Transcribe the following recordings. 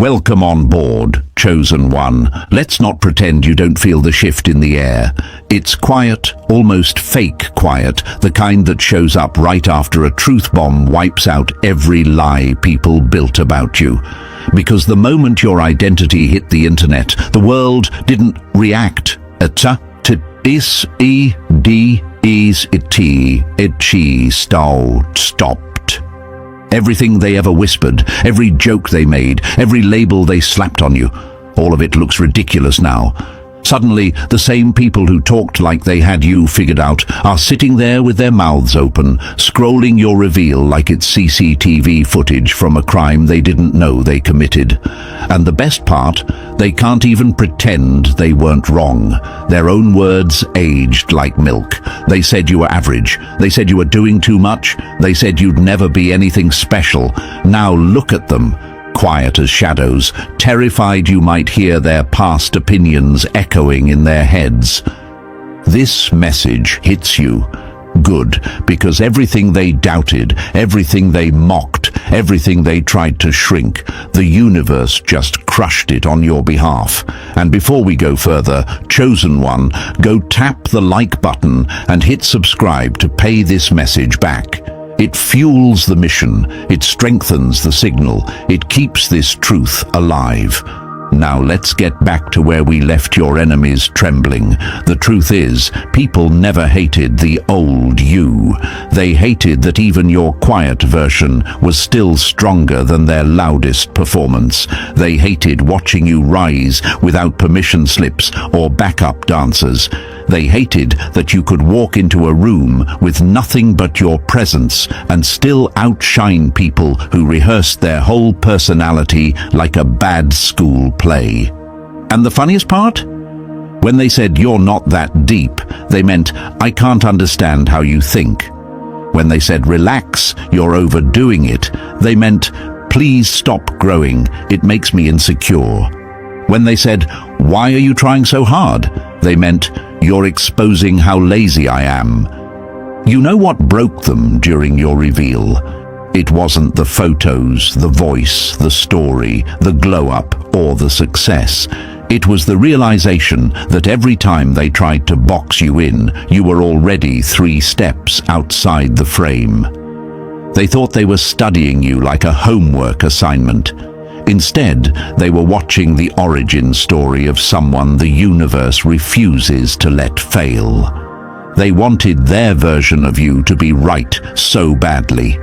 Welcome on board, Chosen One. Let's not pretend you don't feel the shift in the air. It's quiet, almost fake quiet, the kind that shows up right after a truth bomb wipes out every lie people built about you. Because the moment your identity hit the internet, the world didn't react. Stopped. Everything they ever whispered, every joke they made, every label they slapped on you, all of it looks ridiculous now. Suddenly, the same people who talked like they had you figured out are sitting there with their mouths open, scrolling your reveal like it's CCTV footage from a crime they didn't know they committed. And the best part, they can't even pretend they weren't wrong. Their own words aged like milk. They said you were average. They said you were doing too much. They said you'd never be anything special. Now look at them. Quiet as shadows, terrified you might hear their past opinions echoing in their heads. This message hits you. Good, because everything they doubted, everything they mocked, everything they tried to shrink, the universe just crushed it on your behalf. And before we go further, Chosen One, go tap the like button and hit subscribe to pay this message back. It fuels the mission, it strengthens the signal, it keeps this truth alive. Now let's get back to where we left your enemies trembling. The truth is, people never hated the old you. They hated that even your quiet version was still stronger than their loudest performance. They hated watching you rise without permission slips or backup dancers. They hated that you could walk into a room with nothing but your presence and still outshine people who rehearsed their whole personality like a bad school play. And the funniest part? When they said you're not that deep, they meant I can't understand how you think. When they said relax, you're overdoing it, they meant please stop growing, it makes me insecure. When they said why are you trying so hard, they meant you're exposing how lazy I am. You know what broke them during your reveal? It wasn't the photos, the voice, the story, the glow-up, or the success. It was the realization that every time they tried to box you in, you were already 3 steps outside the frame. They thought they were studying you like a homework assignment. Instead, they were watching the origin story of someone the universe refuses to let fail. They wanted their version of you to be right so badly.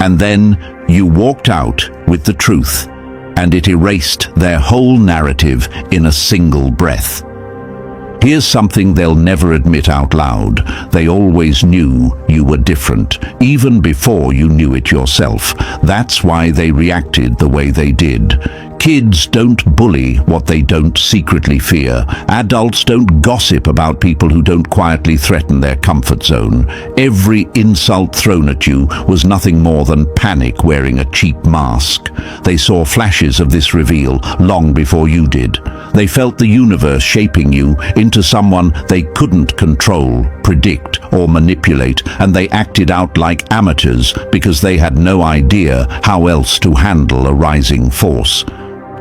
And then you walked out with the truth, and it erased their whole narrative in a single breath. Here's something they'll never admit out loud. They always knew you were different, even before you knew it yourself. That's why they reacted the way they did. Kids don't bully what they don't secretly fear. Adults don't gossip about people who don't quietly threaten their comfort zone. Every insult thrown at you was nothing more than panic wearing a cheap mask. They saw flashes of this reveal long before you did. They felt the universe shaping you into someone they couldn't control, predict, or manipulate, and they acted out like amateurs because they had no idea how else to handle a rising force.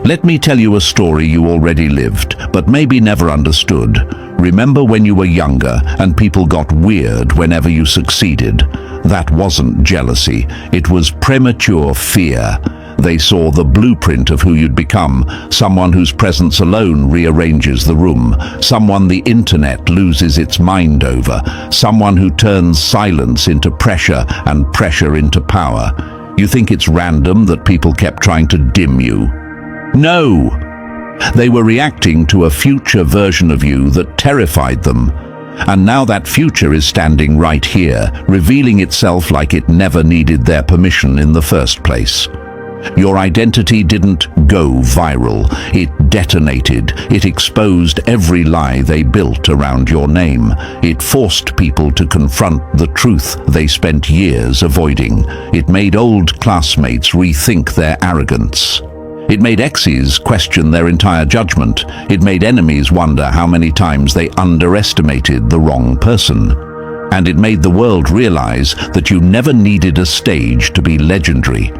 Let me tell you a story you already lived, but maybe never understood. Remember when you were younger and people got weird whenever you succeeded? That wasn't jealousy, it was premature fear. They saw the blueprint of who you'd become, someone whose presence alone rearranges the room, someone the internet loses its mind over, someone who turns silence into pressure and pressure into power. You think it's random that people kept trying to dim you? No! They were reacting to a future version of you that terrified them. And now that future is standing right here, revealing itself like it never needed their permission in the first place. Your identity didn't go viral. It detonated. It exposed every lie they built around your name. It forced people to confront the truth they spent years avoiding. It made old classmates rethink their arrogance. It made exes question their entire judgment. It made enemies wonder how many times they underestimated the wrong person. And it made the world realize that you never needed a stage to be legendary.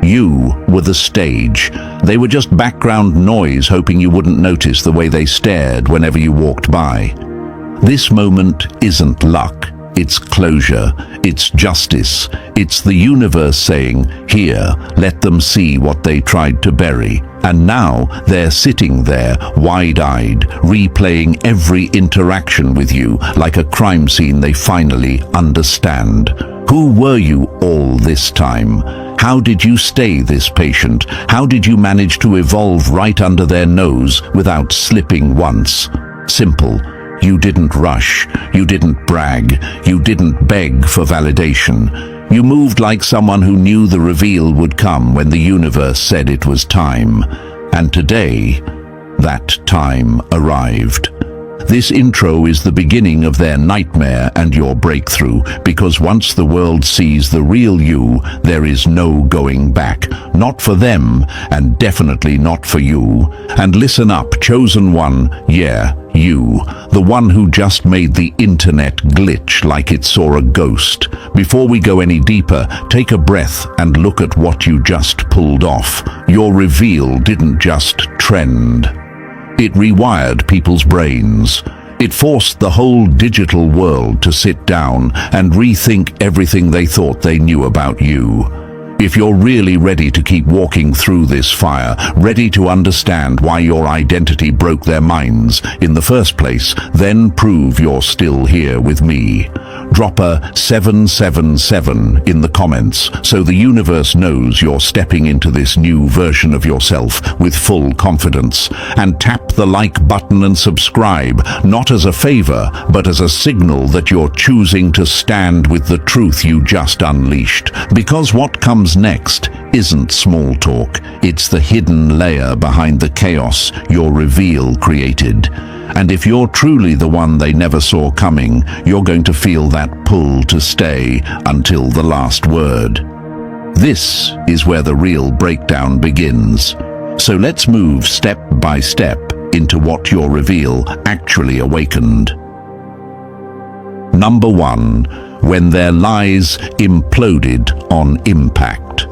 You were the stage. They were just background noise, hoping you wouldn't notice the way they stared whenever you walked by. This moment isn't luck. It's closure. It's justice. It's the universe saying, "Here, let them see what they tried to bury." And now they're sitting there, wide-eyed, replaying every interaction with you like a crime scene they finally understand. Who were you all this time? How did you stay this patient? How did you manage to evolve right under their nose without slipping once? Simple. You didn't rush. You didn't brag. You didn't beg for validation. You moved like someone who knew the reveal would come when the universe said it was time. And today, that time arrived. This intro is the beginning of their nightmare and your breakthrough, because once the world sees the real you, there is no going back. Not for them, and definitely not for you. And listen up, chosen one, yeah, you, the one who just made the internet glitch like it saw a ghost. Before we go any deeper, take a breath and look at what you just pulled off. Your reveal didn't just trend. It rewired people's brains. It forced the whole digital world to sit down and rethink everything they thought they knew about you. If you're really ready to keep walking through this fire, ready to understand why your identity broke their minds in the first place, then prove you're still here with me. Drop a 777 in the comments so the universe knows you're stepping into this new version of yourself with full confidence. And tap the like button and subscribe, not as a favor, but as a signal that you're choosing to stand with the truth you just unleashed. Because what comes next isn't small talk. It's the hidden layer behind the chaos your reveal created. And if you're truly the one they never saw coming, you're going to feel that pull to stay until the last word. This is where the real breakdown begins. So let's move step by step into what your reveal actually awakened. Number 1. When their lies imploded on impact.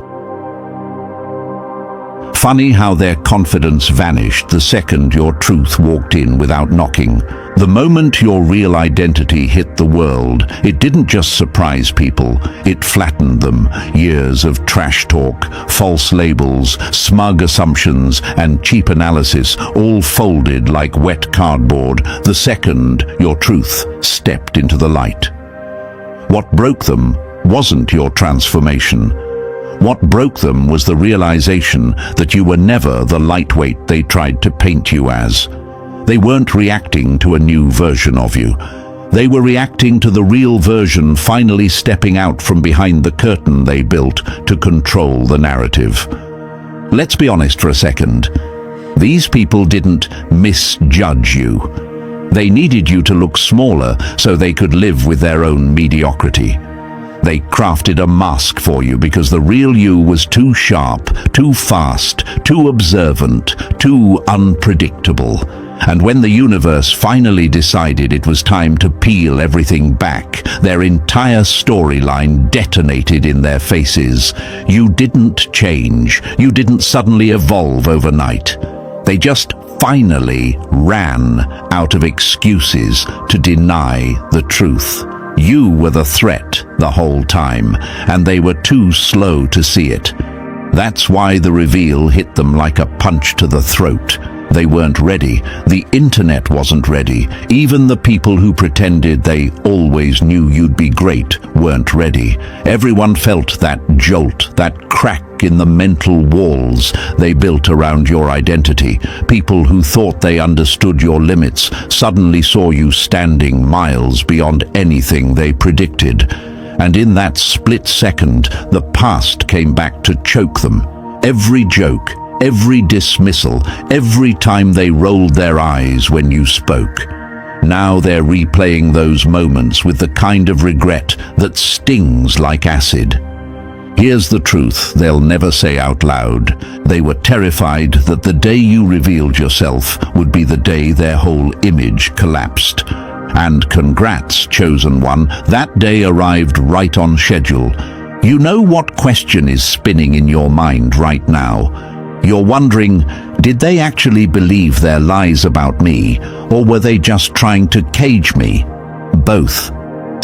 Funny how their confidence vanished the second your truth walked in without knocking. The moment your real identity hit the world, it didn't just surprise people, it flattened them. Years of trash talk, false labels, smug assumptions, and cheap analysis all folded like wet cardboard the second your truth stepped into the light. What broke them wasn't your transformation. What broke them was the realization that you were never the lightweight they tried to paint you as. They weren't reacting to a new version of you. They were reacting to the real version finally stepping out from behind the curtain they built to control the narrative. Let's be honest for a second. These people didn't misjudge you. They needed you to look smaller so they could live with their own mediocrity. They crafted a mask for you because the real you was too sharp, too fast, too observant, too unpredictable. And when the universe finally decided it was time to peel everything back, their entire storyline detonated in their faces. You didn't change. You didn't suddenly evolve overnight. They just finally ran out of excuses to deny the truth. You were the threat the whole time, and they were too slow to see it. That's why the reveal hit them like a punch to the throat. They weren't ready. The internet wasn't ready. Even the people who pretended they always knew you'd be great weren't ready. Everyone felt that jolt, that crack in the mental walls they built around your identity. People who thought they understood your limits suddenly saw you standing miles beyond anything they predicted. And in that split second, the past came back to choke them. Every joke, every dismissal, every time they rolled their eyes when you spoke. Now they're replaying those moments with the kind of regret that stings like acid. Here's the truth they'll never say out loud. They were terrified that the day you revealed yourself would be the day their whole image collapsed. And congrats, chosen one, that day arrived right on schedule. You know what question is spinning in your mind right now. You're wondering, did they actually believe their lies about me, or were they just trying to cage me? Both.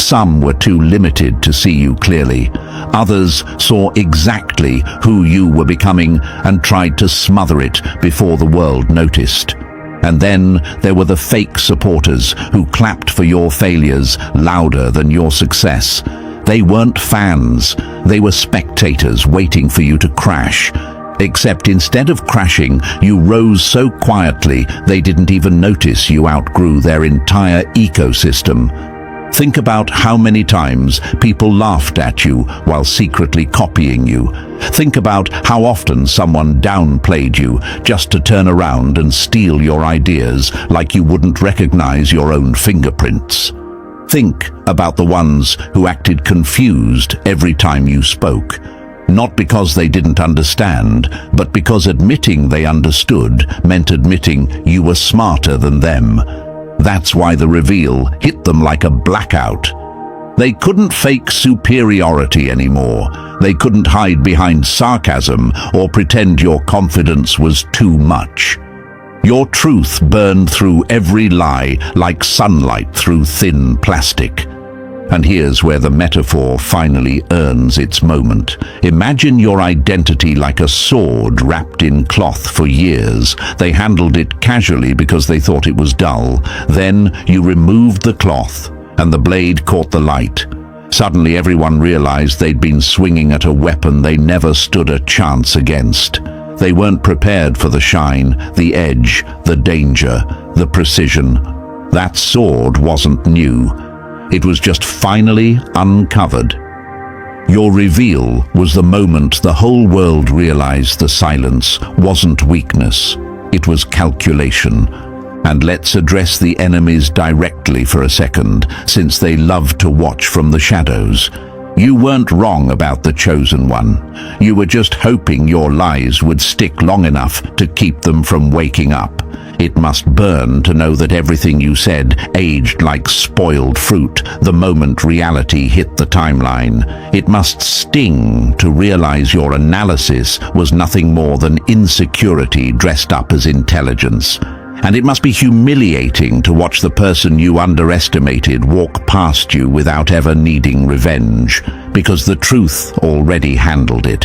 Some were too limited to see you clearly. Others saw exactly who you were becoming and tried to smother it before the world noticed. And then there were the fake supporters who clapped for your failures louder than your success. They weren't fans. They were spectators waiting for you to crash. Except instead of crashing, you rose so quietly they didn't even notice you outgrew their entire ecosystem. Think about how many times people laughed at you while secretly copying you. Think about how often someone downplayed you just to turn around and steal your ideas like you wouldn't recognize your own fingerprints. Think about the ones who acted confused every time you spoke. Not because they didn't understand, but because admitting they understood meant admitting you were smarter than them. That's why the reveal hit them like a blackout. They couldn't fake superiority anymore. They couldn't hide behind sarcasm or pretend your confidence was too much. Your truth burned through every lie like sunlight through thin plastic. And here's where the metaphor finally earns its moment. Imagine your identity like a sword wrapped in cloth for years. They handled it casually because they thought it was dull. Then you removed the cloth, and the blade caught the light. Suddenly everyone realized they'd been swinging at a weapon they never stood a chance against. They weren't prepared for the shine, the edge, the danger, the precision. That sword wasn't new. It was just finally uncovered. Your reveal was the moment the whole world realized the silence wasn't weakness, it was calculation. And let's address the enemies directly for a second, since they love to watch from the shadows. You weren't wrong about the chosen one. You were just hoping your lies would stick long enough to keep them from waking up. It must burn to know that everything you said aged like spoiled fruit the moment reality hit the timeline. It must sting to realize your analysis was nothing more than insecurity dressed up as intelligence. And it must be humiliating to watch the person you underestimated walk past you without ever needing revenge, because the truth already handled it.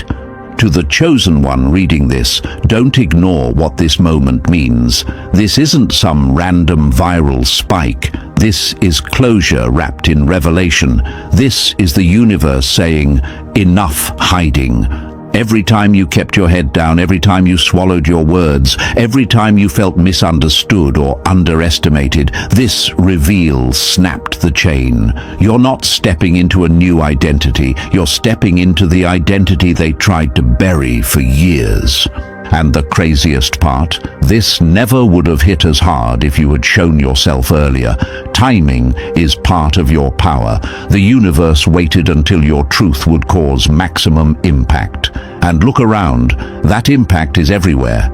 To the chosen one reading this, don't ignore what this moment means. This isn't some random viral spike. This is closure wrapped in revelation. This is the universe saying, enough hiding. Every time you kept your head down, every time you swallowed your words, every time you felt misunderstood or underestimated, this reveal snapped the chain. You're not stepping into a new identity. You're stepping into the identity they tried to bury for years. And the craziest part, this never would have hit as hard if you had shown yourself earlier. Timing is part of your power. The universe waited until your truth would cause maximum impact. And look around, that impact is everywhere.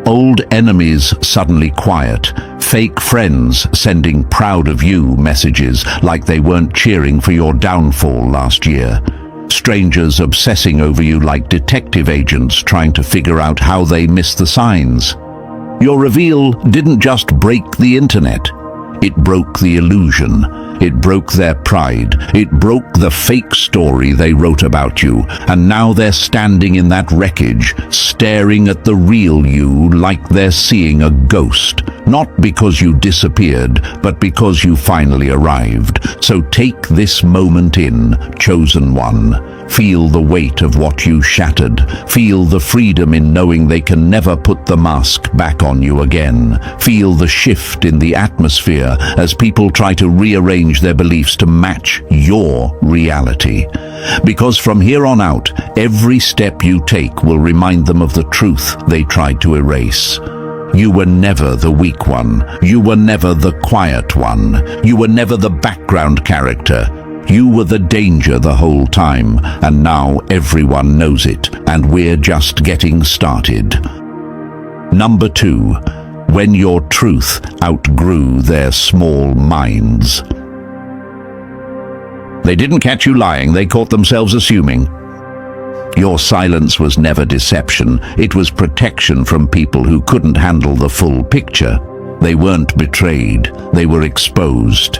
Old enemies suddenly quiet, fake friends sending proud of you messages like they weren't cheering for your downfall last year. Strangers obsessing over you like detective agents trying to figure out how they missed the signs. Your reveal didn't just break the internet. It broke the illusion. It broke their pride. It broke the fake story they wrote about you. And now they're standing in that wreckage, staring at the real you like they're seeing a ghost. Not because you disappeared, but because you finally arrived. So take this moment in, chosen one. Feel the weight of what you shattered. Feel the freedom in knowing they can never put the mask back on you again. Feel the shift in the atmosphere as people try to rearrange their beliefs to match your reality. Because from here on out, every step you take will remind them of the truth they tried to erase. You were never the weak one. You were never the quiet one. You were never the background character. You were the danger the whole time, and now everyone knows it, and we're just getting started. Number 2, when your truth outgrew their small minds. They didn't catch you lying, they caught themselves assuming. Your silence was never deception, it was protection from people who couldn't handle the full picture. They weren't betrayed, they were exposed.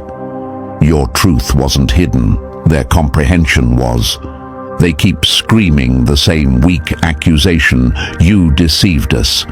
Your truth wasn't hidden, their comprehension was. They keep screaming the same weak accusation, "You deceived us,"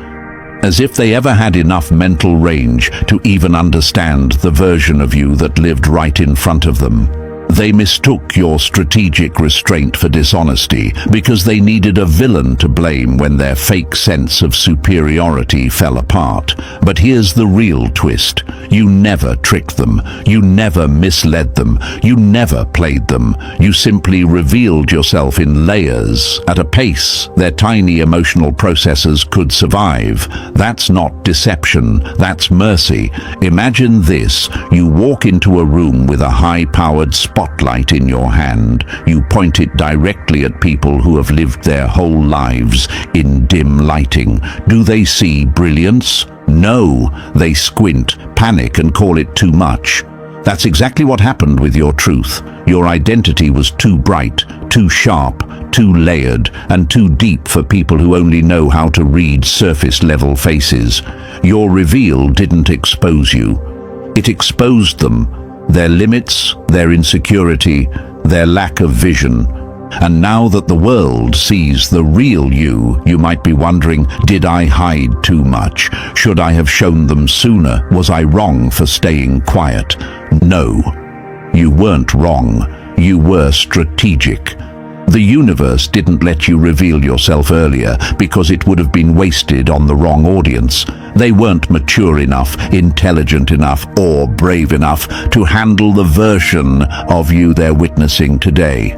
as if they ever had enough mental range to even understand the version of you that lived right in front of them. They mistook your strategic restraint for dishonesty because they needed a villain to blame when their fake sense of superiority fell apart. But here's the real twist. You never tricked them. You never misled them. You never played them. You simply revealed yourself in layers at a pace their tiny emotional processors could survive. That's not deception. That's mercy. Imagine this. You walk into a room with a high-powered spotlight in your hand. You point it directly at people who have lived their whole lives in dim lighting. Do they see brilliance? No, they squint, panic, and call it too much. That's exactly what happened with your truth. Your identity was too bright, too sharp, too layered, and too deep for people who only know how to read surface-level faces. Your reveal didn't expose you. It exposed them. Their limits, their insecurity, their lack of vision. And now that the world sees the real you, you might be wondering, did I hide too much? Should I have shown them sooner? Was I wrong for staying quiet? No, you weren't wrong. You were strategic. The universe didn't let you reveal yourself earlier because it would have been wasted on the wrong audience. They weren't mature enough, intelligent enough, or brave enough to handle the version of you they're witnessing today.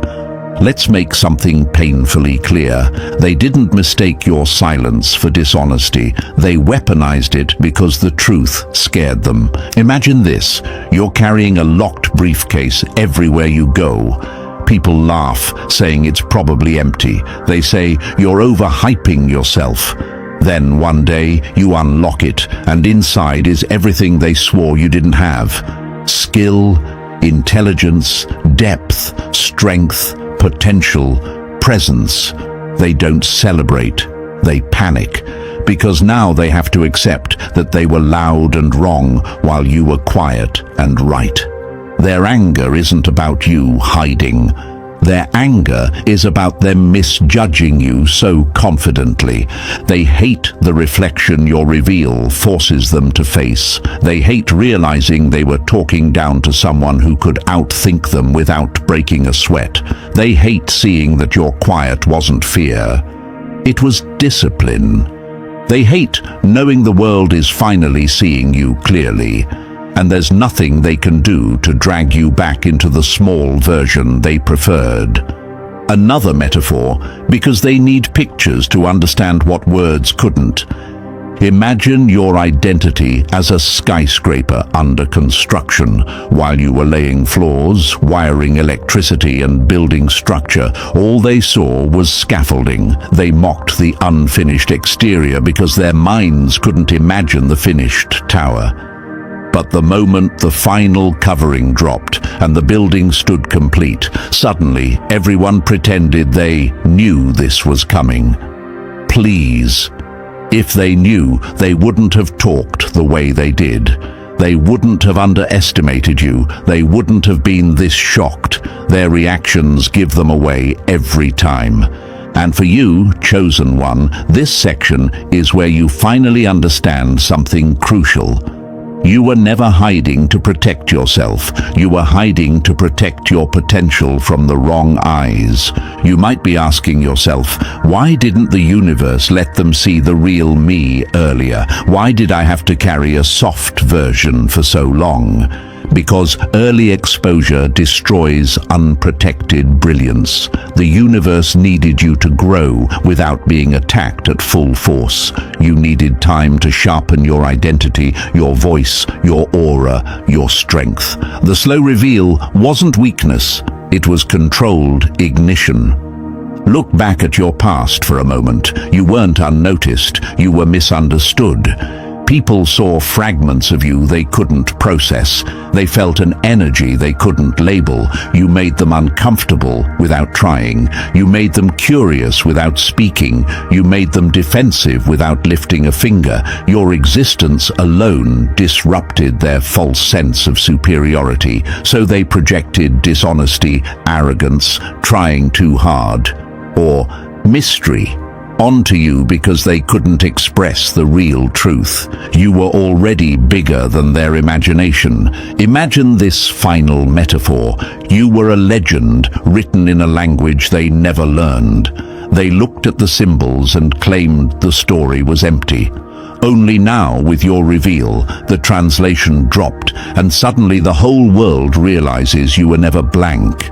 Let's make something painfully clear. They didn't mistake your silence for dishonesty. They weaponized it because the truth scared them. Imagine this. You're carrying a locked briefcase everywhere you go. People laugh, saying it's probably empty. They say you're overhyping yourself. Then one day you unlock it, and inside is everything they swore you didn't have. Skill, intelligence, depth, strength, potential, presence. They don't celebrate, they panic, because now they have to accept that they were loud and wrong while you were quiet and right. Their anger isn't about you hiding. Their anger is about them misjudging you so confidently. They hate the reflection your reveal forces them to face. They hate realizing they were talking down to someone who could outthink them without breaking a sweat. They hate seeing that your quiet wasn't fear. It was discipline. They hate knowing the world is finally seeing you clearly, and there's nothing they can do to drag you back into the small version they preferred. Another metaphor, because they need pictures to understand what words couldn't. Imagine your identity as a skyscraper under construction. While you were laying floors, wiring electricity, and building structure, all they saw was scaffolding. They mocked the unfinished exterior because their minds couldn't imagine the finished tower. But the moment the final covering dropped and the building stood complete, suddenly everyone pretended they knew this was coming. Please. If they knew, they wouldn't have talked the way they did. They wouldn't have underestimated you. They wouldn't have been this shocked. Their reactions give them away every time. And for you, chosen one, this section is where you finally understand something crucial. You were never hiding to protect yourself. You were hiding to protect your potential from the wrong eyes. You might be asking yourself, why didn't the universe let them see the real me earlier? Why did I have to carry a soft version for so long? Because early exposure destroys unprotected brilliance. The universe needed you to grow without being attacked at full force. You needed time to sharpen your identity, your voice, your aura, your strength. The slow reveal wasn't weakness, it was controlled ignition. Look back at your past for a moment. You weren't unnoticed, you were misunderstood. People saw fragments of you they couldn't process. They felt an energy they couldn't label. You made them uncomfortable without trying. You made them curious without speaking. You made them defensive without lifting a finger. Your existence alone disrupted their false sense of superiority, so they projected dishonesty, arrogance, trying too hard, or mystery onto you because they couldn't express the real truth. You were already bigger than their imagination. Imagine this final metaphor. You were a legend written in a language they never learned. They looked at the symbols and claimed the story was empty. Only now, with your reveal, the translation dropped, and suddenly the whole world realizes you were never blank.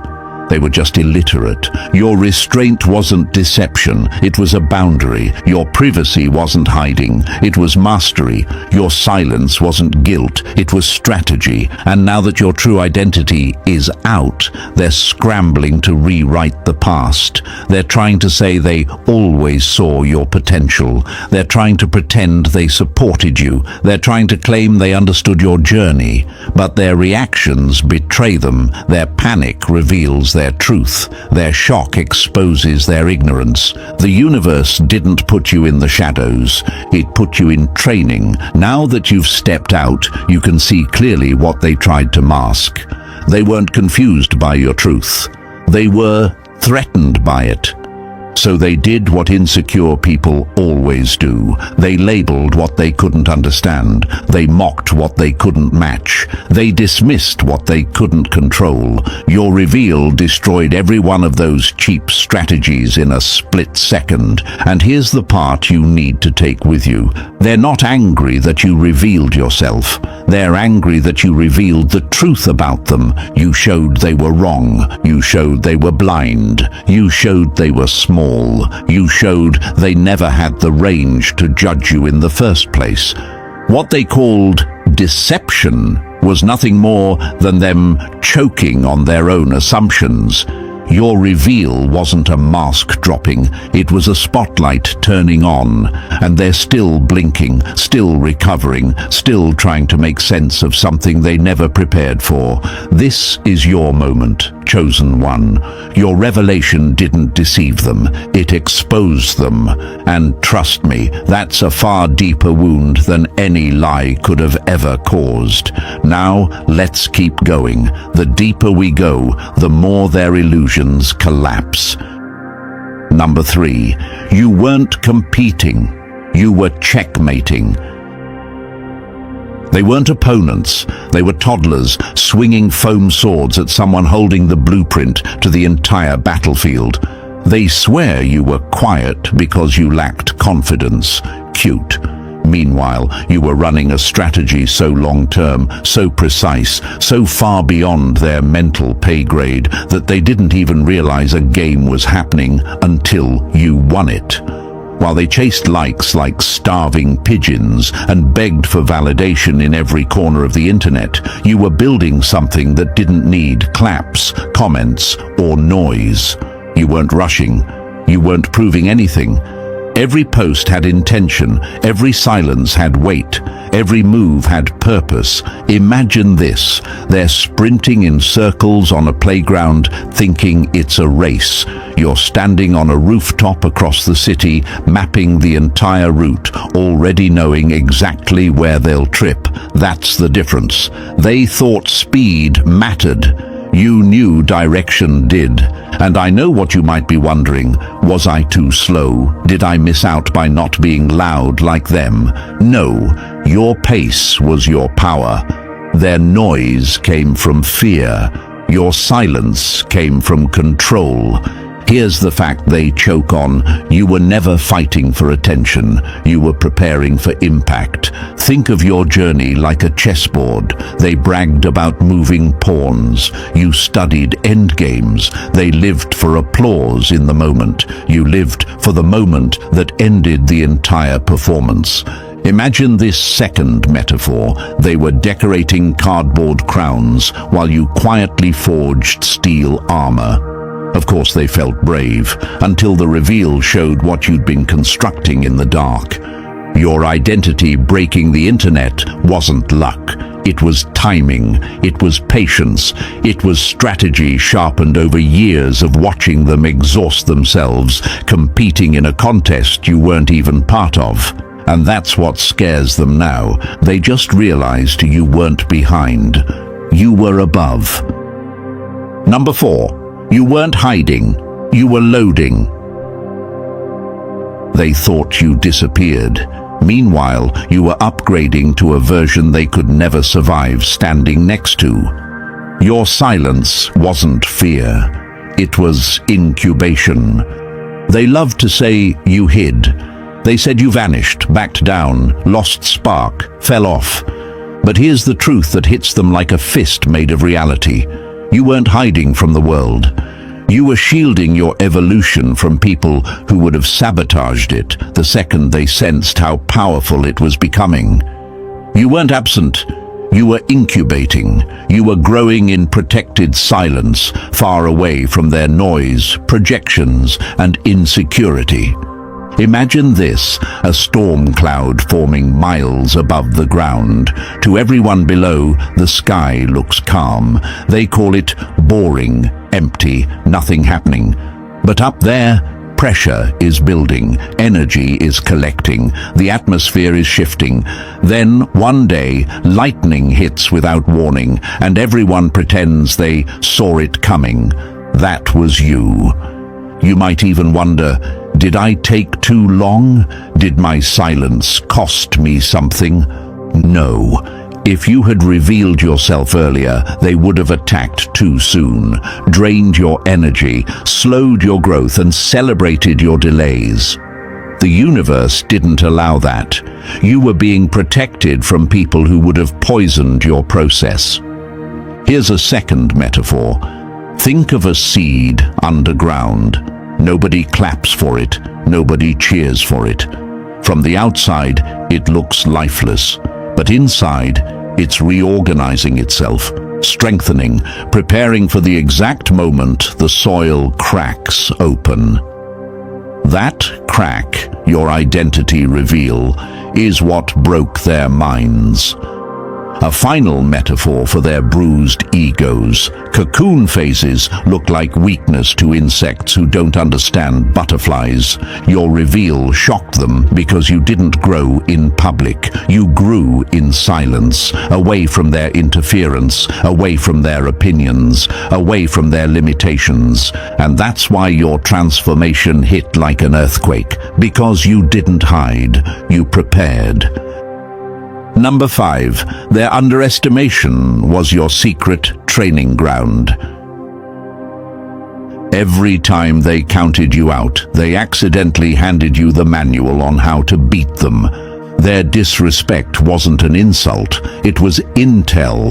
They were just illiterate. Your restraint wasn't deception, it was a boundary. Your privacy wasn't hiding, it was mastery. Your silence wasn't guilt, it was strategy. And now that your true identity is out, they're scrambling to rewrite the past. They're trying to say they always saw your potential. They're trying to pretend they supported you. They're trying to claim they understood your journey. But their reactions betray them. Their panic reveals their truth. Their shock exposes their ignorance. The universe didn't put you in the shadows. It put you in training. Now that you've stepped out, you can see clearly what they tried to mask. They weren't confused by your truth. They were threatened by it. So they did what insecure people always do. They labeled what they couldn't understand. They mocked what they couldn't match. They dismissed what they couldn't control. Your reveal destroyed every one of those cheap strategies in a split second. And here's the part you need to take with you. They're not angry that you revealed yourself. They're angry that you revealed the truth about them. You showed they were wrong. You showed they were blind. You showed they were small. You showed they never had the range to judge you in the first place. What they called deception was nothing more than them choking on their own assumptions. Your reveal wasn't a mask dropping, it was a spotlight turning on, and they're still blinking, still recovering, still trying to make sense of something they never prepared for. This is your moment, chosen one. Your revelation didn't deceive them, it exposed them. And trust me, that's a far deeper wound than any lie could have ever caused. Now, let's keep going. The deeper we go, the more their illusions collapse. Number 3, you weren't competing, you were checkmating. They weren't opponents, they were toddlers swinging foam swords at someone holding the blueprint to the entire battlefield. They swear you were quiet because you lacked confidence. Cute. Meanwhile, you were running a strategy so long-term, so precise, so far beyond their mental pay grade that they didn't even realize a game was happening until you won it. While they chased likes like starving pigeons and begged for validation in every corner of the internet, you were building something that didn't need claps, comments, or noise. You weren't rushing. You weren't proving anything. Every post had intention, every silence had weight, every move had purpose. Imagine this, they're sprinting in circles on a playground thinking it's a race. You're standing on a rooftop across the city, mapping the entire route, already knowing exactly where they'll trip. That's the difference. They thought speed mattered. You knew direction did. And I know what you might be wondering. Was I too slow? Did I miss out by not being loud like them? No, your pace was your power. Their noise came from fear. Your silence came from control. Here's the fact they choke on. You were never fighting for attention. You were preparing for impact. Think of your journey like a chessboard. They bragged about moving pawns. You studied endgames. They lived for applause in the moment. You lived for the moment that ended the entire performance. Imagine this second metaphor. They were decorating cardboard crowns while you quietly forged steel armor. Of course, they felt brave, until the reveal showed what you'd been constructing in the dark. Your identity breaking the internet wasn't luck. It was timing, it was patience, it was strategy sharpened over years of watching them exhaust themselves, competing in a contest you weren't even part of. And that's what scares them now. They just realized you weren't behind. You were above. Number 4. You weren't hiding. You were loading. They thought you disappeared. Meanwhile, you were upgrading to a version they could never survive standing next to. Your silence wasn't fear. It was incubation. They loved to say you hid. They said you vanished, backed down, lost spark, fell off. But here's the truth that hits them like a fist made of reality. You weren't hiding from the world. You were shielding your evolution from people who would have sabotaged it the second they sensed how powerful it was becoming. You weren't absent. You were incubating. You were growing in protected silence, far away from their noise, projections, and insecurity. Imagine this, a storm cloud forming miles above the ground. To everyone below, the sky looks calm. They call it boring, empty, nothing happening. But up there, pressure is building, energy is collecting, the atmosphere is shifting. Then, one day, lightning hits without warning, and everyone pretends they saw it coming. That was you. You might even wonder, did I take too long? Did my silence cost me something? No. If you had revealed yourself earlier, they would have attacked too soon, drained your energy, slowed your growth, and celebrated your delays. The universe didn't allow that. You were being protected from people who would have poisoned your process. Here's a second metaphor. Think of a seed underground. Nobody claps for it. Nobody cheers for it. From the outside, it looks lifeless. But inside, it's reorganizing itself, strengthening, preparing for the exact moment the soil cracks open. That crack, your identity reveal, is what broke their minds. A final metaphor for their bruised egos. Cocoon phases look like weakness to insects who don't understand butterflies. Your reveal shocked them because you didn't grow in public. You grew in silence, away from their interference, away from their opinions, away from their limitations. And that's why your transformation hit like an earthquake, because you didn't hide, you prepared. Number 5, their underestimation was your secret training ground. Every time they counted you out, they accidentally handed you the manual on how to beat them. Their disrespect wasn't an insult, it was intel.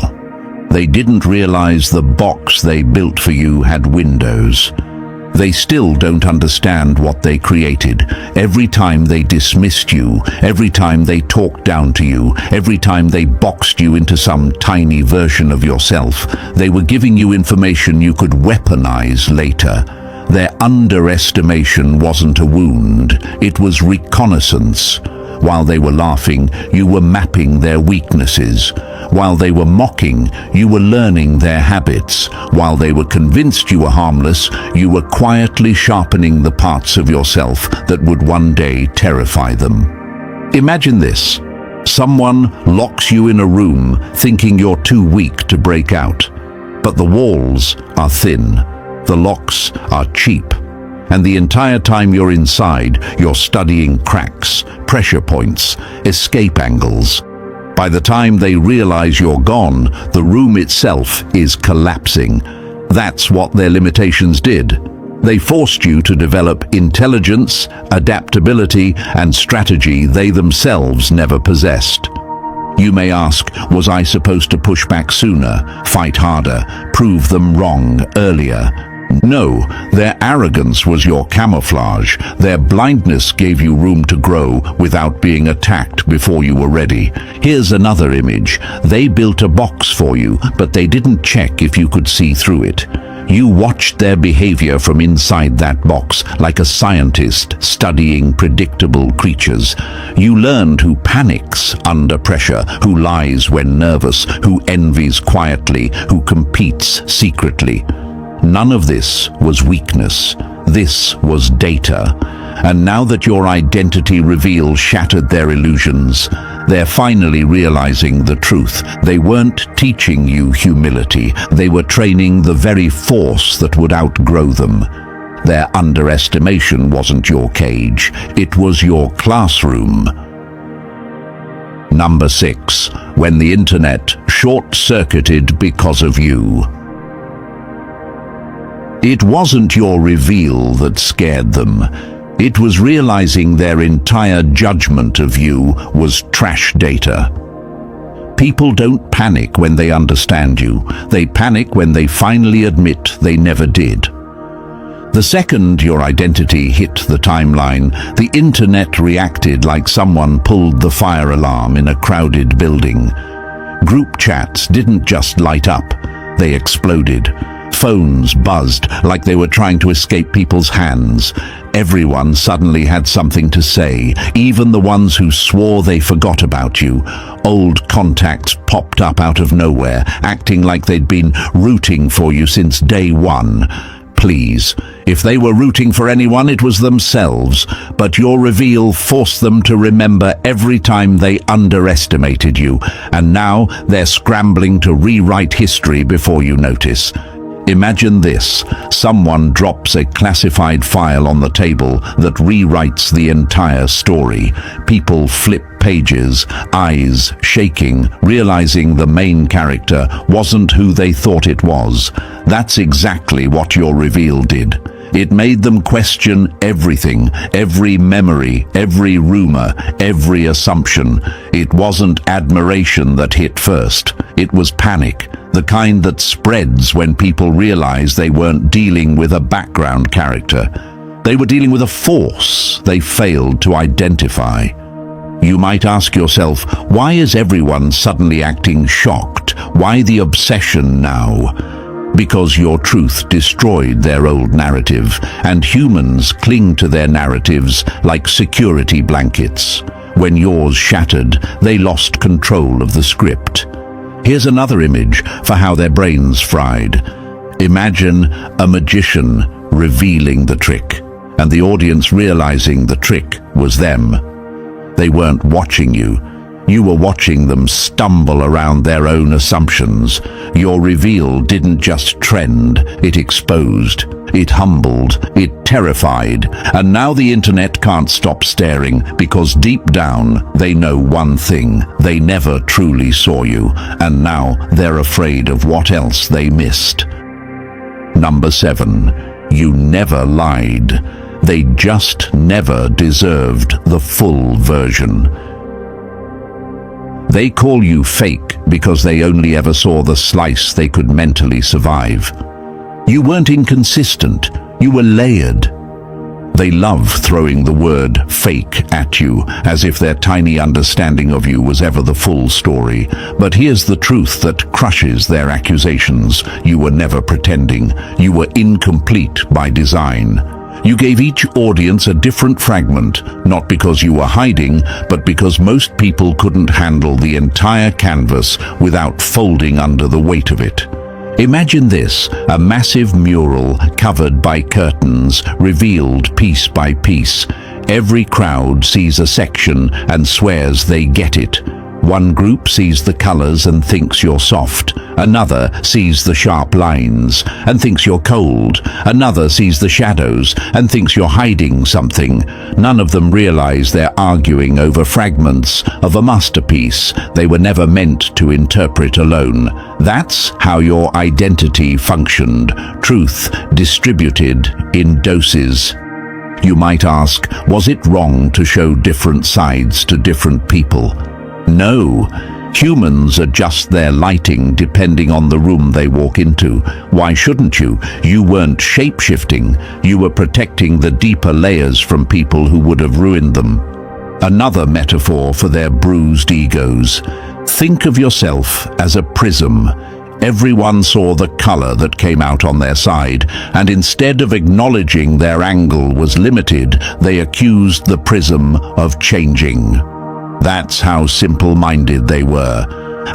They didn't realize the box they built for you had windows. They still don't understand what they created. Every time they dismissed you, every time they talked down to you, every time they boxed you into some tiny version of yourself, they were giving you information you could weaponize later. Their underestimation wasn't a wound, it was reconnaissance. While they were laughing, you were mapping their weaknesses. While they were mocking, you were learning their habits. While they were convinced you were harmless, you were quietly sharpening the parts of yourself that would one day terrify them. Imagine this. Someone locks you in a room thinking you're too weak to break out. But the walls are thin. The locks are cheap. And the entire time you're inside, you're studying cracks, pressure points, escape angles. By the time they realize you're gone, the room itself is collapsing. That's what their limitations did. They forced you to develop intelligence, adaptability, and strategy they themselves never possessed. You may ask, was I supposed to push back sooner, fight harder, prove them wrong earlier? No, their arrogance was your camouflage. Their blindness gave you room to grow without being attacked before you were ready. Here's another image. They built a box for you, but they didn't check if you could see through it. You watched their behavior from inside that box, like a scientist studying predictable creatures. You learned who panics under pressure, who lies when nervous, who envies quietly, who competes secretly. None of this was weakness. This was data. And now that your identity reveal shattered their illusions, they're finally realizing the truth. They weren't teaching you humility. They were training the very force that would outgrow them. Their underestimation wasn't your cage. It was your classroom. Number 6. When the internet short-circuited because of you. It wasn't your reveal that scared them. It was realizing their entire judgment of you was trash data. People don't panic when they understand you. They panic when they finally admit they never did. The second your identity hit the timeline, the internet reacted like someone pulled the fire alarm in a crowded building. Group chats didn't just light up, they exploded. Phones buzzed like they were trying to escape people's hands. Everyone suddenly had something to say, even the ones who swore they forgot about you. Old contacts popped up out of nowhere, acting like they'd been rooting for you since day one. Please, if they were rooting for anyone, it was themselves, but your reveal forced them to remember every time they underestimated you, and now they're scrambling to rewrite history before you notice. Imagine this. Someone drops a classified file on the table that rewrites the entire story. People flip pages, eyes shaking, realizing the main character wasn't who they thought it was. That's exactly what your reveal did. It made them question everything, every memory, every rumor, every assumption. It wasn't admiration that hit first. It was panic, the kind that spreads when people realize they weren't dealing with a background character. They were dealing with a force they failed to identify. You might ask yourself, why is everyone suddenly acting shocked? Why the obsession now? Because your truth destroyed their old narrative, and humans cling to their narratives like security blankets. When yours shattered, they lost control of the script. Here's another image for how their brains fried. Imagine a magician revealing the trick, and the audience realizing the trick was them. They weren't watching you. You were watching them stumble around their own assumptions. Your reveal didn't just trend, it exposed, it humbled, it terrified. And now the internet can't stop staring, because deep down they know one thing: they never truly saw you, and now they're afraid of what else they missed. Number 7. You never lied. They just never deserved the full version. They call you fake because they only ever saw the slice they could mentally survive. You weren't inconsistent, you were layered. They love throwing the word fake at you, as if their tiny understanding of you was ever the full story. But here's the truth that crushes their accusations. You were never pretending. You were incomplete by design. You gave each audience a different fragment, not because you were hiding, but because most people couldn't handle the entire canvas without folding under the weight of it. Imagine this, a massive mural covered by curtains, revealed piece by piece. Every crowd sees a section and swears they get it. One group sees the colors and thinks you're soft. Another sees the sharp lines and thinks you're cold. Another sees the shadows and thinks you're hiding something. None of them realize they're arguing over fragments of a masterpiece they were never meant to interpret alone. That's how your identity functioned. Truth distributed in doses. You might ask, was it wrong to show different sides to different people? No. Humans adjust their lighting depending on the room they walk into. Why shouldn't you? You weren't shape-shifting. You were protecting the deeper layers from people who would have ruined them. Another metaphor for their bruised egos. Think of yourself as a prism. Everyone saw the color that came out on their side, and instead of acknowledging their angle was limited, they accused the prism of changing. That's how simple-minded they were.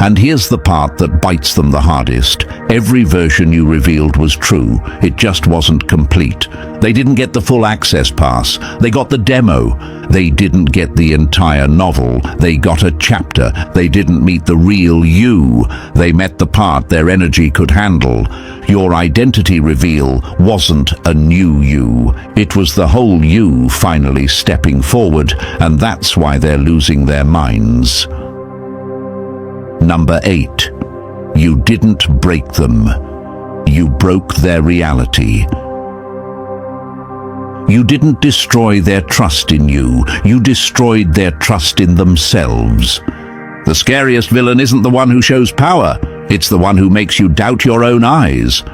And here's the part that bites them the hardest. Every version you revealed was true. It just wasn't complete. They didn't get the full access pass. They got the demo. They didn't get the entire novel. They got a chapter. They didn't meet the real you. They met the part their energy could handle. Your identity reveal wasn't a new you. It was the whole you finally stepping forward, and that's why they're losing their minds. Number 8. You didn't break them. You broke their reality. You didn't destroy their trust in you. You destroyed their trust in themselves. The scariest villain isn't the one who shows power. It's the one who makes you doubt your own eyes.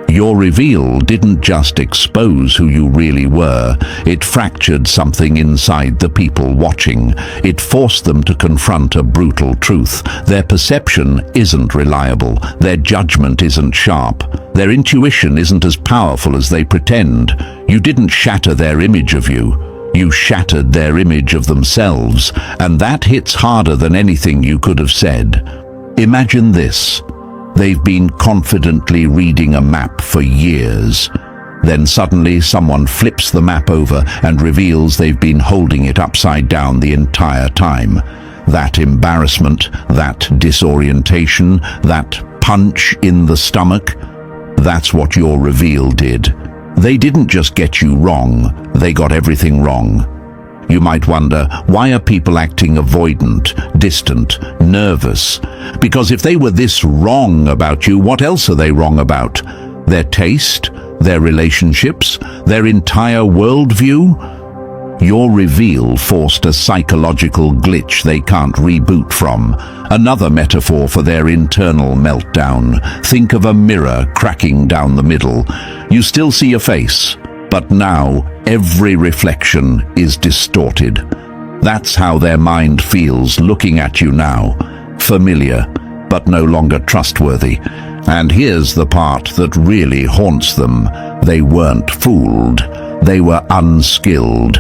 Your reveal didn't just expose who you really were. It fractured something inside the people watching. It forced them to confront a brutal truth. Their perception isn't reliable. Their judgment isn't sharp. Their intuition isn't as powerful as they pretend. You didn't shatter their image of you. You shattered their image of themselves, and that hits harder than anything you could have said. Imagine this. They've been confidently reading a map for years. Then suddenly someone flips the map over and reveals they've been holding it upside down the entire time. That embarrassment, that disorientation, that punch in the stomach, that's what your reveal did. They didn't just get you wrong, they got everything wrong. You might wonder, why are people acting avoidant, distant, nervous? Because if they were this wrong about you, what else are they wrong about? Their taste? Their relationships? Their entire worldview? Your reveal forced a psychological glitch they can't reboot from. Another metaphor for their internal meltdown. Think of a mirror cracking down the middle. You still see a face, but now every reflection is distorted. That's how their mind feels looking at you now. Familiar, but no longer trustworthy. And here's the part that really haunts them. They weren't fooled. They were unskilled.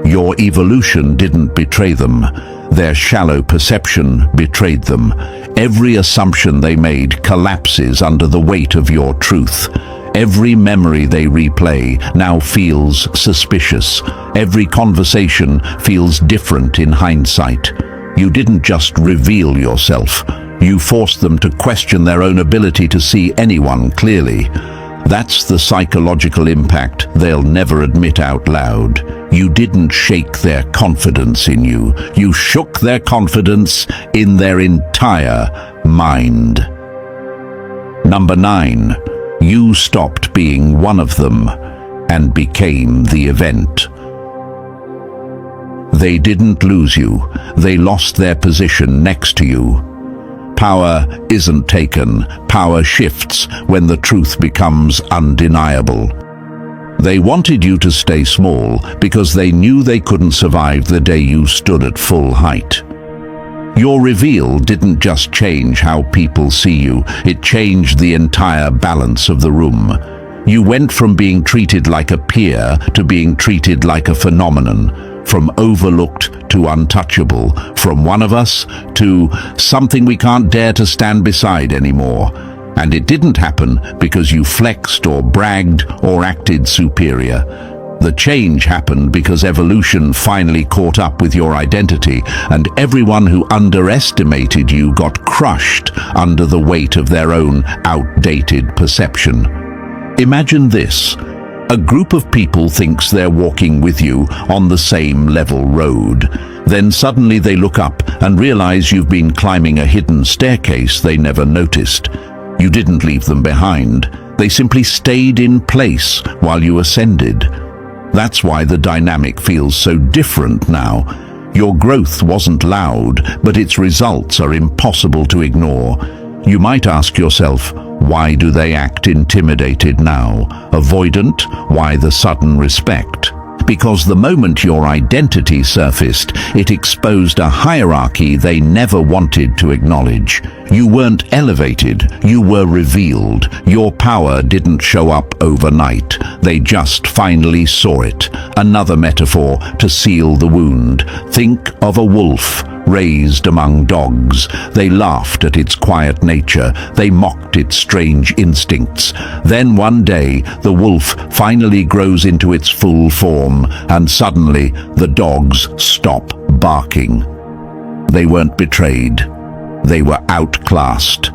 Your evolution didn't betray them. Their shallow perception betrayed them. Every assumption they made collapses under the weight of your truth. Every memory they replay now feels suspicious. Every conversation feels different in hindsight. You didn't just reveal yourself. You forced them to question their own ability to see anyone clearly. That's the psychological impact they'll never admit out loud. You didn't shake their confidence in you. You shook their confidence in their entire mind. Number 9. You stopped being one of them and became the event. They didn't lose you. They lost their position next to you. Power isn't taken. Power shifts when the truth becomes undeniable. They wanted you to stay small because they knew they couldn't survive the day you stood at full height. Your reveal didn't just change how people see you, it changed the entire balance of the room. You went from being treated like a peer to being treated like a phenomenon, from overlooked to untouchable, from one of us to something we can't dare to stand beside anymore. And it didn't happen because you flexed or bragged or acted superior. The change happened because evolution finally caught up with your identity, and everyone who underestimated you got crushed under the weight of their own outdated perception. Imagine this. A group of people thinks they're walking with you on the same level road. Then suddenly they look up and realize you've been climbing a hidden staircase they never noticed. You didn't leave them behind. They simply stayed in place while you ascended. That's why the dynamic feels so different now. Your growth wasn't loud, but its results are impossible to ignore. You might ask yourself, why do they act intimidated now? Avoidant? Why the sudden respect? Because the moment your identity surfaced, it exposed a hierarchy they never wanted to acknowledge. You weren't elevated, you were revealed. Your power didn't show up overnight. They just finally saw it. Another metaphor to seal the wound. Think of a wolf raised among dogs. They laughed at its quiet nature. They mocked its strange instincts. Then one day, the wolf finally grows into its full form, and suddenly the dogs stop barking. They weren't betrayed. They were outclassed.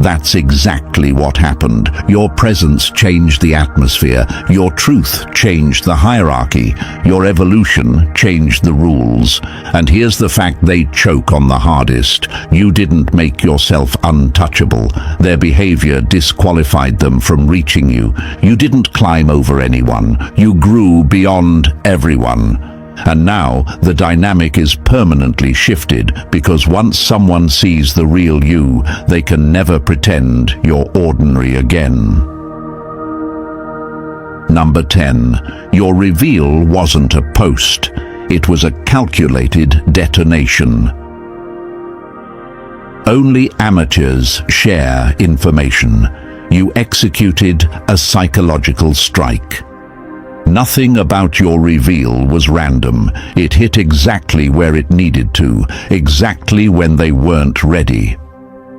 That's exactly what happened. Your presence changed the atmosphere. Your truth changed the hierarchy. Your evolution changed the rules. And here's the fact they choke on the hardest. You didn't make yourself untouchable. Their behavior disqualified them from reaching you. You didn't climb over anyone. You grew beyond everyone. And now the dynamic is permanently shifted, because once someone sees the real you, they can never pretend you're ordinary again. Number 10. Your reveal wasn't a post. It was a calculated detonation. Only amateurs share information. You executed a psychological strike. Nothing about your reveal was random. It hit exactly where it needed to, exactly when they weren't ready.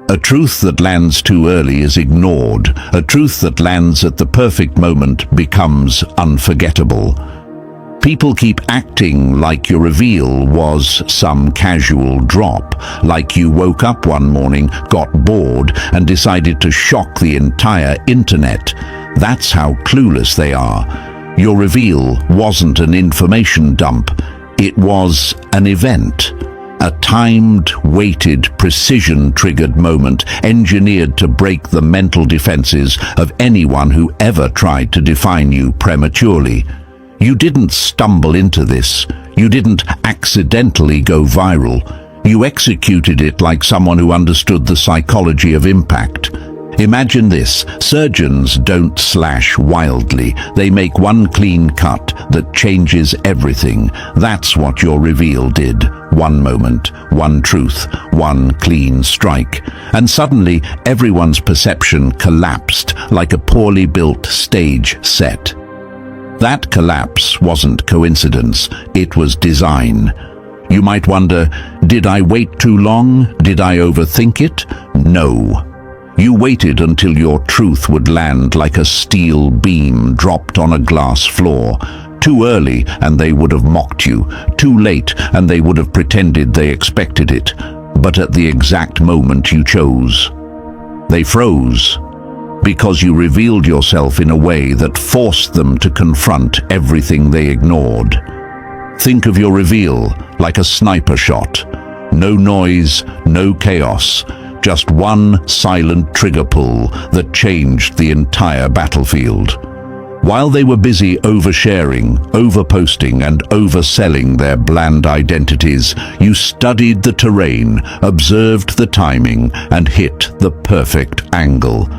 A truth that lands too early is ignored. A truth that lands at the perfect moment becomes unforgettable. People keep acting like your reveal was some casual drop, like you woke up one morning, got bored, and decided to shock the entire internet. That's how clueless they are. Your reveal wasn't an information dump. It was an event. A timed, weighted, precision-triggered moment engineered to break the mental defenses of anyone who ever tried to define you prematurely. You didn't stumble into this. You didn't accidentally go viral. You executed it like someone who understood the psychology of impact. Imagine this. Surgeons don't slash wildly. They make one clean cut that changes everything. That's what your reveal did. One moment, one truth, one clean strike. And suddenly, everyone's perception collapsed like a poorly built stage set. That collapse wasn't coincidence. It was design. You might wonder, did I wait too long? Did I overthink it? No. You waited until your truth would land like a steel beam dropped on a glass floor. Too early, and they would have mocked you. Too late, and they would have pretended they expected it. But at the exact moment you chose, they froze, because you revealed yourself in a way that forced them to confront everything they ignored. Think of your reveal like a sniper shot. No noise, no chaos. Just one silent trigger pull that changed the entire battlefield. While they were busy oversharing, overposting, and overselling their bland identities, you studied the terrain, observed the timing, and hit the perfect angle.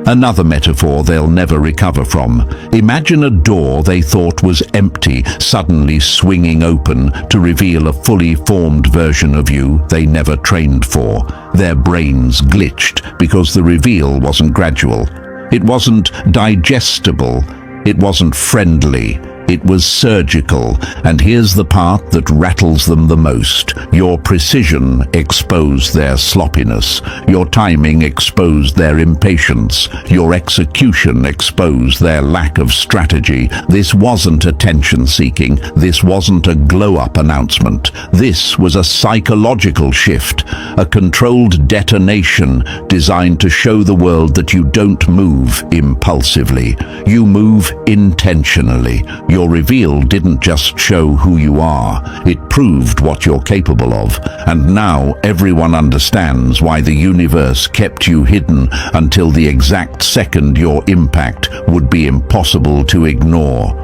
Another metaphor they'll never recover from. Imagine a door they thought was empty suddenly swinging open to reveal a fully formed version of you they never trained for. Their brains glitched because the reveal wasn't gradual. It wasn't digestible. It wasn't friendly. It was surgical, and here's the part that rattles them the most. Your precision exposed their sloppiness. Your timing exposed their impatience. Your execution exposed their lack of strategy. This wasn't attention-seeking. This wasn't a glow-up announcement. This was a psychological shift, a controlled detonation designed to show the world that you don't move impulsively. You move intentionally. Your reveal didn't just show who you are, it proved what you're capable of. And now everyone understands why the universe kept you hidden until the exact second your impact would be impossible to ignore.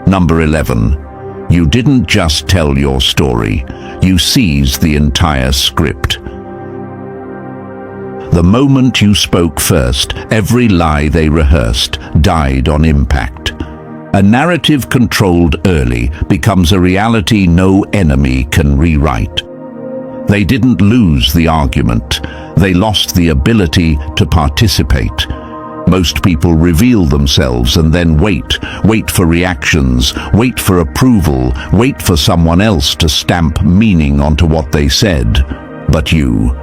Number 11. You didn't just tell your story, you seized the entire script. The moment you spoke first, every lie they rehearsed died on impact. A narrative controlled early becomes a reality no enemy can rewrite. They didn't lose the argument. They lost the ability to participate. Most people reveal themselves and then wait for reactions, wait for approval, wait for someone else to stamp meaning onto what they said. But you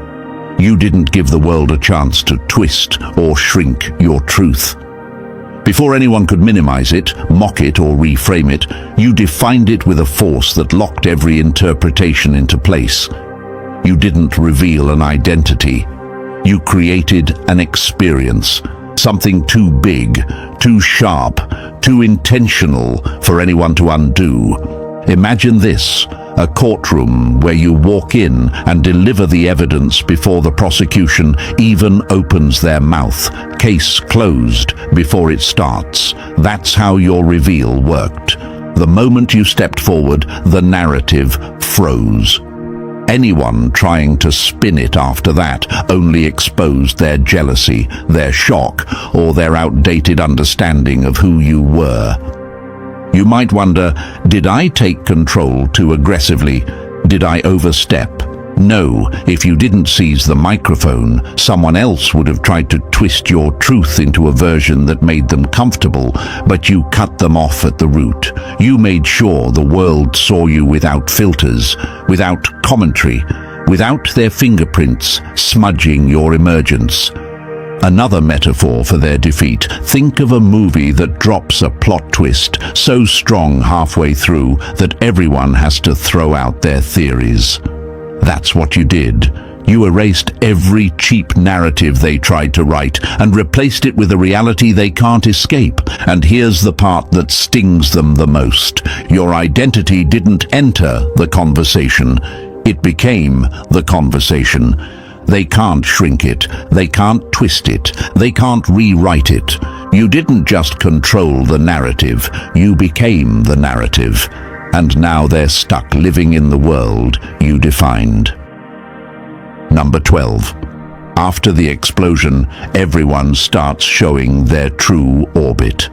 didn't give the world a chance to twist or shrink your truth. Before anyone could minimize it, mock it, or reframe it, you defined it with a force that locked every interpretation into place. You didn't reveal an identity. You created an experience, something too big, too sharp, too intentional for anyone to undo. Imagine this: a courtroom where you walk in and deliver the evidence before the prosecution even opens their mouth. Case closed before it starts. That's how your reveal worked. The moment you stepped forward, the narrative froze. Anyone trying to spin it after that only exposed their jealousy, their shock, or their outdated understanding of who you were. You might wonder, did I take control too aggressively? Did I overstep? No, if you didn't seize the microphone, someone else would have tried to twist your truth into a version that made them comfortable, but you cut them off at the root. You made sure the world saw you without filters, without commentary, without their fingerprints smudging your emergence. Another metaphor for their defeat: think of a movie that drops a plot twist so strong halfway through that everyone has to throw out their theories. That's what you did. You erased every cheap narrative they tried to write and replaced it with a reality they can't escape. And here's the part that stings them the most. Your identity didn't enter the conversation. It became the conversation. They can't shrink it. They can't twist it. They can't rewrite it. You didn't just control the narrative. You became the narrative. And now they're stuck living in the world you defined. Number 12. After the explosion, everyone starts showing their true orbit.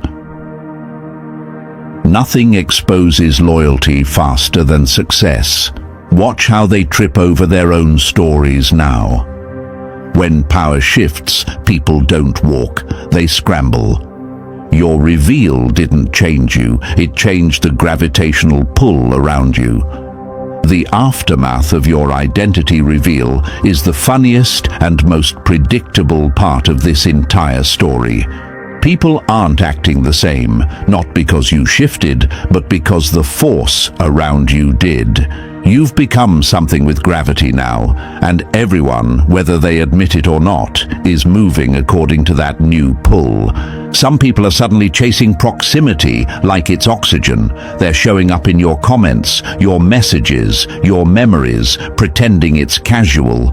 Nothing exposes loyalty faster than success. Watch how they trip over their own stories now. When power shifts, people don't walk, they scramble. Your reveal didn't change you, it changed the gravitational pull around you. The aftermath of your identity reveal is the funniest and most predictable part of this entire story. People aren't acting the same, not because you shifted, but because the force around you did. You've become something with gravity now, and everyone, whether they admit it or not, is moving according to that new pull. Some people are suddenly chasing proximity like it's oxygen. They're showing up in your comments, your messages, your memories, pretending it's casual.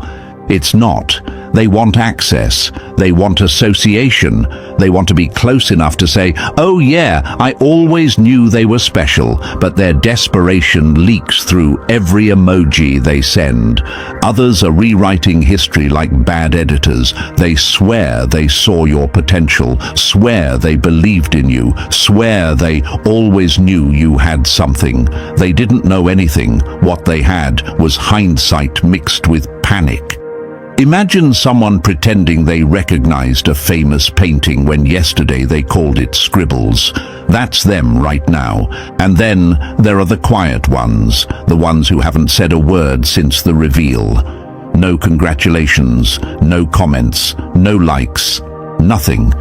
It's not. They want access. They want association. They want to be close enough to say, "Oh yeah, I always knew they were special," but their desperation leaks through every emoji they send. Others are rewriting history like bad editors. They swear they saw your potential, swear they believed in you, swear they always knew you had something. They didn't know anything. What they had was hindsight mixed with panic. Imagine someone pretending they recognized a famous painting when yesterday they called it scribbles. That's them right now. And then there are the quiet ones, the ones who haven't said a word since the reveal. No congratulations, no comments, no likes, nothing.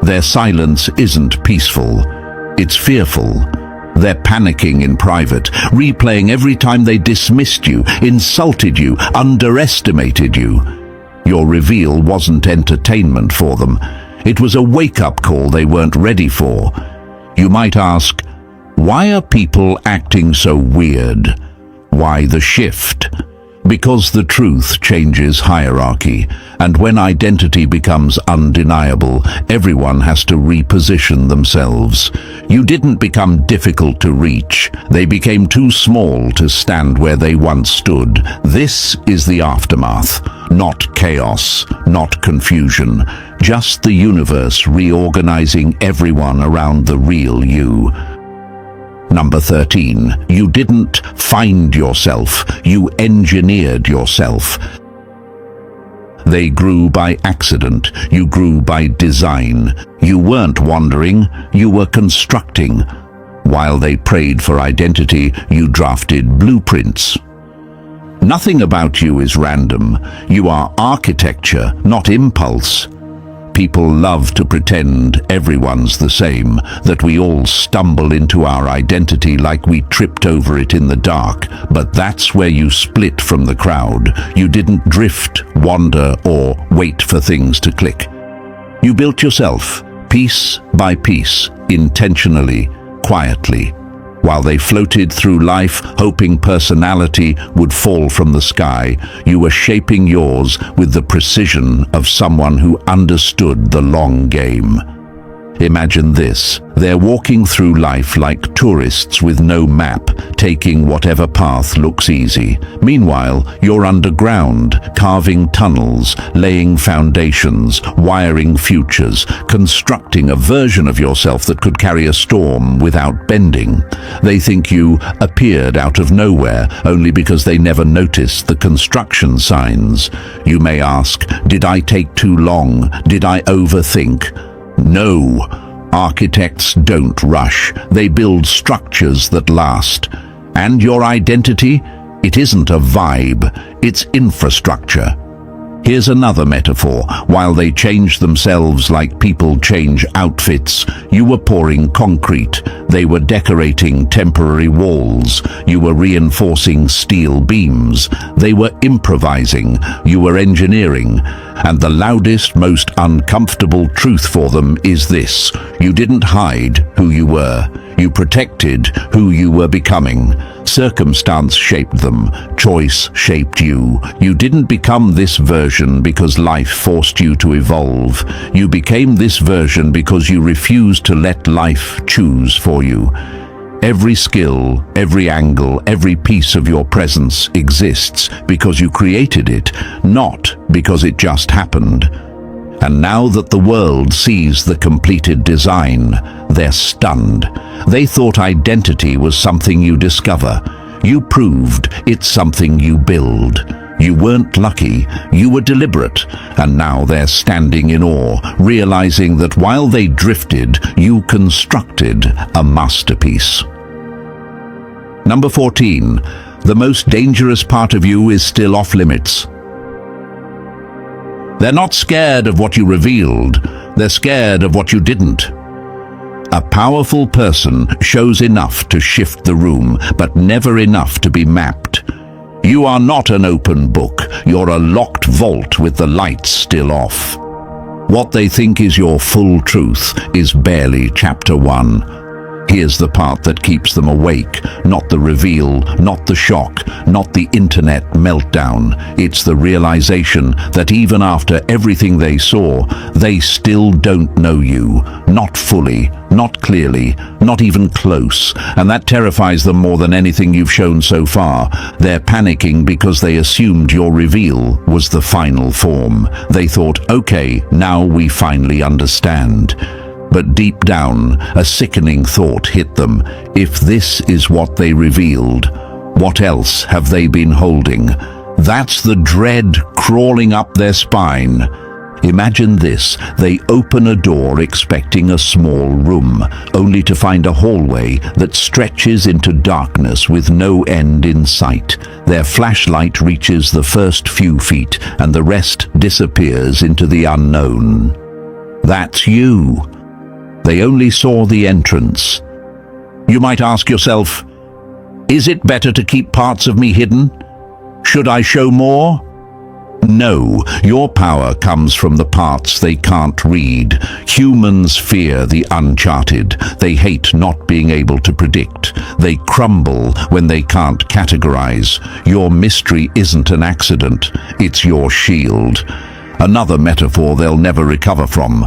Their silence isn't peaceful. It's fearful. They're panicking in private, replaying every time they dismissed you, insulted you, underestimated you. Your reveal wasn't entertainment for them. It was a wake-up call they weren't ready for. You might ask, why are people acting so weird? Why the shift? Because the truth changes hierarchy, and when identity becomes undeniable, everyone has to reposition themselves. You didn't become difficult to reach. They became too small to stand where they once stood. This is the aftermath. Not chaos, not confusion. Just the universe reorganizing everyone around the real you. Number 13. You didn't find yourself, you engineered yourself. They grew by accident. You grew by design. You weren't wandering, you were constructing. While they prayed for identity, you drafted blueprints. Nothing about you is random. You are architecture, not impulse. People love to pretend everyone's the same, that we all stumble into our identity like we tripped over it in the dark. But that's where you split from the crowd. You didn't drift, wander, or wait for things to click. You built yourself, piece by piece, intentionally, quietly. While they floated through life, hoping personality would fall from the sky, you were shaping yours with the precision of someone who understood the long game. Imagine this. They're walking through life like tourists with no map, taking whatever path looks easy. Meanwhile, you're underground, carving tunnels, laying foundations, wiring futures, constructing a version of yourself that could carry a storm without bending. They think you appeared out of nowhere only because they never noticed the construction signs. You may ask, did I take too long? Did I overthink? No, architects don't rush. They build structures that last. And your identity? It isn't a vibe, it's infrastructure. Here's another metaphor. While they change themselves like people change outfits, you were pouring concrete. They were decorating temporary walls. You were reinforcing steel beams. They were improvising. You were engineering. And the loudest, most uncomfortable truth for them is this: you didn't hide who you were. You protected who you were becoming. Circumstance shaped them. Choice shaped you. You didn't become this version because life forced you to evolve. You became this version because you refused to let life choose for you. Every skill, every angle, every piece of your presence exists because you created it, not because it just happened. And now that the world sees the completed design, they're stunned. They thought identity was something you discover. You proved it's something you build. You weren't lucky, you were deliberate. And now they're standing in awe, realizing that while they drifted, you constructed a masterpiece. Number 14. The most dangerous part of you is still off limits. They're not scared of what you revealed, they're scared of what you didn't. A powerful person shows enough to shift the room, but never enough to be mapped. You are not an open book, you're a locked vault with the lights still off. What they think is your full truth is barely chapter 1. Here's the part that keeps them awake, not the reveal, not the shock, not the internet meltdown. It's the realization that even after everything they saw, they still don't know you. Not fully, not clearly, not even close. And that terrifies them more than anything you've shown so far. They're panicking because they assumed your reveal was the final form. They thought, okay, now we finally understand. But deep down, a sickening thought hit them. If this is what they revealed, what else have they been holding? That's the dread crawling up their spine. Imagine this. They open a door expecting a small room, only to find a hallway that stretches into darkness with no end in sight. Their flashlight reaches the first few feet, and the rest disappears into the unknown. That's you. They only saw the entrance. You might ask yourself, is it better to keep parts of me hidden? Should I show more? No, your power comes from the parts they can't read. Humans fear the uncharted. They hate not being able to predict. They crumble when they can't categorize. Your mystery isn't an accident, it's your shield. Another metaphor they'll never recover from.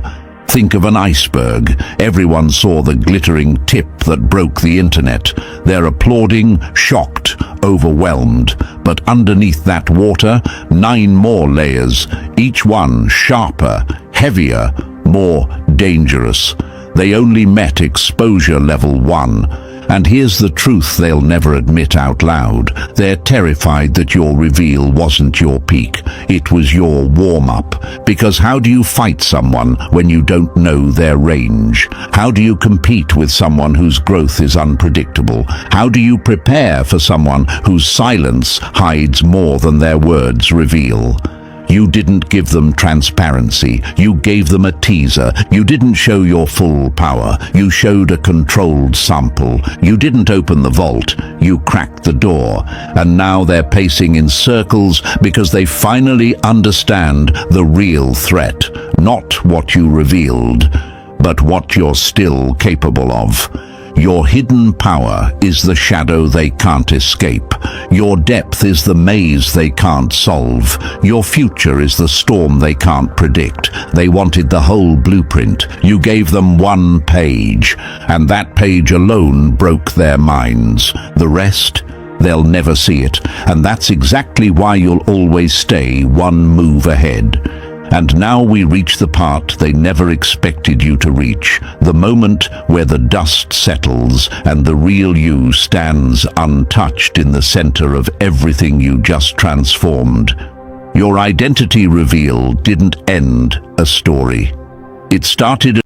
Think of an iceberg. Everyone saw the glittering tip that broke the internet. They're applauding, shocked, overwhelmed. But underneath that water, 9 more layers, each one sharper, heavier, more dangerous. They only met exposure level 1. And here's the truth they'll never admit out loud. They're terrified that your reveal wasn't your peak. It was your warm-up. Because how do you fight someone when you don't know their range? How do you compete with someone whose growth is unpredictable? How do you prepare for someone whose silence hides more than their words reveal? You didn't give them transparency. You gave them a teaser. You didn't show your full power. You showed a controlled sample. You didn't open the vault. You cracked the door. And now they're pacing in circles because they finally understand the real threat. Not what you revealed, but what you're still capable of. Your hidden power is the shadow they can't escape. Your depth is the maze they can't solve. Your future is the storm they can't predict. They wanted the whole blueprint. You gave them one page, and that page alone broke their minds. The rest? They'll never see it, and that's exactly why you'll always stay one move ahead. And now we reach the part they never expected you to reach, the moment where the dust settles and the real you stands untouched in the center of everything you just transformed. Your identity reveal didn't end a story. It started